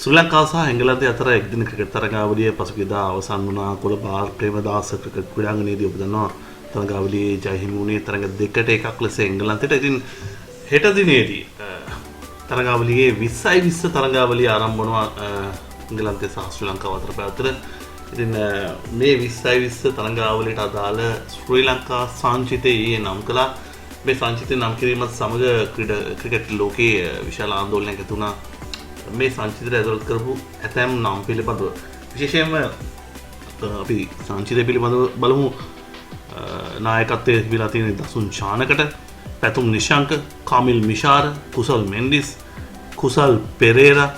ශ්‍රී ලංකාව සහ එංගලන්තය අතර එක්දින ක්‍රිකට් තරගාවලිය පසුගියදා අවසන් වුණා. කොළඹ ප්‍රේමදාස ක්‍රිකට් ක්‍රීඩාංගණයේදී ඔබ දන්නවා තරගාවලියේ ජය හිමි වුණේ තරග 2-1 ලෙස එංගලන්තයට. ඉතින් හෙට දිනේදී තරගාවලියේ 20-20 තරගාවලිය ආරම්භ වෙනවා එංගලන්තය සහ ශ්‍රී ලංකාව අතර පැවැත්වෙන. ඉතින් මේ 20-20 තරගාවලියට අදාළ ශ්‍රී ලංකා සංචිතයේ නම් කළා. මේ සංචිතය නම් කිරීමත් සමග ක්‍රිකට් ලෝකයේ විශාල ආందోලනයක් ඇති වුණා. මේ සංචිතයට ඇතුළත් කරපු ඇතැම් නම් පිළිබඳව විශේෂයෙන්ම අපි සංචිතය පිළිබඳව බලමු. නායකත්වයේ තිබිලා තියෙන දසුන් චානකට, පැතුම් නිශංක, කාමිල් මිෂාර, කුසල් මෙන්ඩිස්, කුසල් පෙරේරා,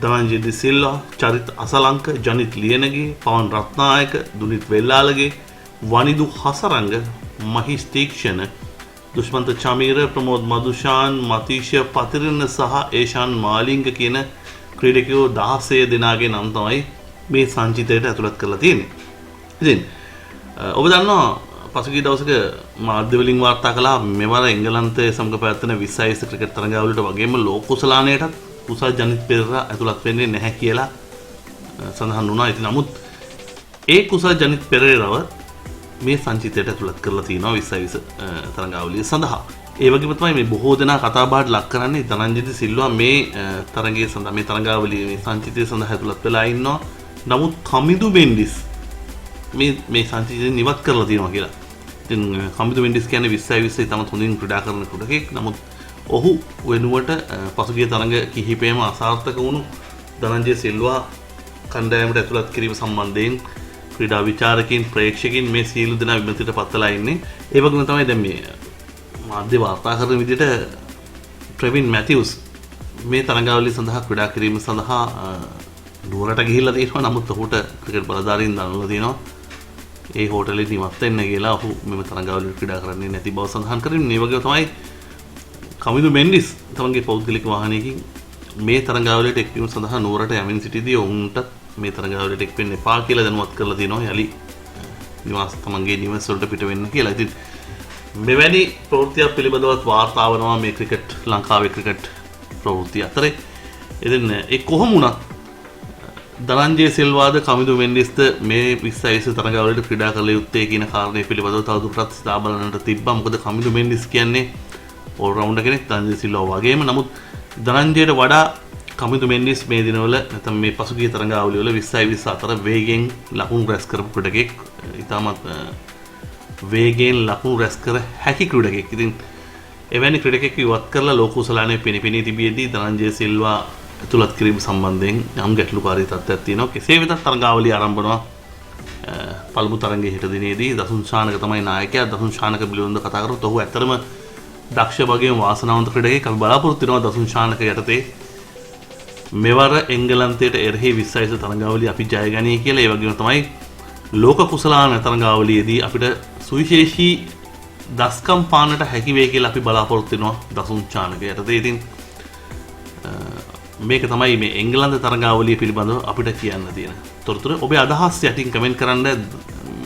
ධනංජය ඩි සිල්වා, චරිත් අසලංක, ජනිත් ලියනගේ, පවන් රත්නායක, දුනිත් වෙල්ලාලගේ, වනිදු හසරංග, මහිස් තීක්ෂණ, දුෂ්මන්ත චමීර, ප්‍රමෝද් මදුෂාන්, මතීෂ පතිරණ සහ ඒෂාන් මාලිංග කියන ක්‍රීඩකයෝ 16 දෙනාගේ නම් තමයි මේ සංචිතයට ඇතුළත් කරලා තියෙන්නේ. ඉතින් ඔබ දන්නවා පසුගිය දවසක මාධ්‍ය වලින් වාර්තා කළා මෙවර එංගලන්තයේ සමග පැවැත්වෙන 20 ක්‍රිකට් තරගාවලියට වගේම ලෝක කුසලානයටත් කුසල් ජනිත් පෙරේරා ඇතුළත් වෙන්නේ නැහැ කියලා සඳහන් වුණා. ඉතින් නමුත් ඒ කුසල් ජනිත් පෙරේරාව මේ සංචිතයට ඇතුළත් කරලා තියෙනවා 20-20 තරගාවලිය සඳහා. ඒ වගේම තමයි මේ බොහෝ දෙනා කතා බහට ලක් කරන්නේ ධනංජය ඩි සිල්වා මේ තරගයේ සඳහා මේ තරගාවලියේ මේ සංචිතය සඳහා ඇතුළත් වෙලා ඉන්නවා. නමුත් කමිදු මෙන්ඩිස් මේ සංචිතයෙන් ඉවත් කරලා තියෙනවා කියලා. ඉතින් කමිදු මෙන්ඩිස් කියන්නේ 20-20 තමත් හොඳින් ක්‍රීඩා කරන ක්‍රීඩකෙක්. නමුත් ඔහු වෙනුවට පසුගිය තරග කිහිපයම අසාර්ථක වුණු ධනංජය සිල්වා කණ්ඩායමට ඇතුළත් කිරීම සම්බන්ධයෙන් ක්‍රීඩා විචාරකයන් ප්‍රේක්ෂකයන් මේ සියලු දෙනා විමතියට පත්වලා ඉන්නේ. ඒ වගේම තමයි දැන් මේ මාධ්‍ය වාර්තා කරන විදිහට ට්‍රෙවින් මැතිව්ස් මේ තරගාවලිය සඳහා ක්‍රීඩා කිරීම සඳහා නුවරට ගිහිල්ලා තියෙනවා. නමුත් ඔහුට ක්‍රිකට් බලධාරීන් දන්වලා තියෙනවා ඒ හෝටලෙ ඉවත් වෙන්න කියලා. ඔහු මෙම තරගාවලියට ක්‍රීඩා කරන්නේ නැති බව සඳහන් කරමින් මේ වගේ තමයි කමිදු මෙන්ඩිස් තමන්ගේ පෞද්ගලික වාහනයකින් මේ තරගාවලියට එක්වීම සඳහා නුවරට යමින් සිටියදී ඔවුන්ට මේ තරගාවලියට එක් වෙන්න එපා කියලා දැනුවත් කරලා තියෙනවා. යලි තමන්ගේ නිවස වලට පිට වෙන්න කියලා. ඉතින් මෙවැනි ප්‍රවෘත්තියක් පිළිබඳවත් වාර්තා වෙනවා මේ ක්‍රිකට් ලංකාවේ ක්‍රිකට් ප්‍රවෘත්ති අතරේ. ඉතින් ඒ කොහොම වුණත් ධනංජය සිල්වාද කමිදු මෙන්ඩිස්ද මේ 20-20 තරගාවලියට ක්‍රීඩා කළ යුත්තේ කියන කාරණය පිළිබඳව තවදුරටත් සිතා බලන්නට තිබ්බා. මොකද කමිදු මෙන්ඩිස් කියන්නේ ඕල් රවුන්ඩර් කෙනෙක් ධනංජය සිල්වා වගේම. නමුත් ධනංජයට වඩා කමිදු මෙන්ඩිස් මේ දිනවල නැත්නම් මේ පසුගිය තරගාවලිය වල 20-20 අතර වේගෙන් ලකුණු රැස් කරපු ක්‍රීඩකෙක්. ඉතාමත් වේගෙන් ලකුණු රැස් කර හැකි ක්‍රීඩකෙක්. ඉතින් එවැනි ක්‍රීඩකෙක් ඉවත් කරලා ලෝක කුසලානයේ පිනිපිනී තිබියදී ධනංජය සිල්වා ඇතුළත් කිරීම සම්බන්ධයෙන් යම් ගැටලුකාරී තත්ත්වයක් තියෙනවා. කෙසේ වෙතත් තරගාවලිය ආරම්භ වෙනවා. පළමු තරගයේ හෙට දිනේදී දසුන් ශානක තමයි නායකයා. දසුන් ශානක පිළිබඳව කතා කරොත් ඔහු ඇත්තටම දක්ෂ වගේම වාසනාවන්ත ක්‍රීඩකෙක්. අපි බලාපොරොත්තු වෙනවා දසුන් ශානක යටතේ මෙවර එංගලන්තයට එරෙහි 20-20 තරගාවලිය අපි ජය ගනී කියලා. ඒ වගේම තමයි ලෝක කුසලාන තරගාවලියේදී අපිට සුවිශේෂී දස්කම් පානට හැකි වේ කියලා අපි බලාපොරොත්තු වෙනවා දසුන් ශානක යටතේ. ඉතින් මේක තමයි මේ එංගලන්ත තරගාවලිය පිළිබඳව අපිට කියන්න තියෙන තොරතුරු. ඔබේ අදහස් යටින් කමෙන්ට් කරන්න.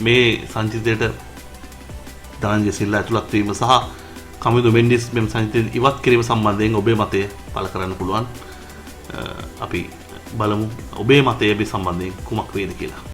මේ සංචිතයට ධනංජය සිල්වා ඇතුළත් වීම සහ කමිදු මෙන්ඩිස් මෙම සංචිතයෙන් ඉවත් කිරීම සම්බන්ධයෙන් ඔබේ මතය පළ කරන්න පුළුවන්. අපි බලමු ඔබේ මතය මේ සම්බන්ධයෙන් කුමක් වේද කියලා.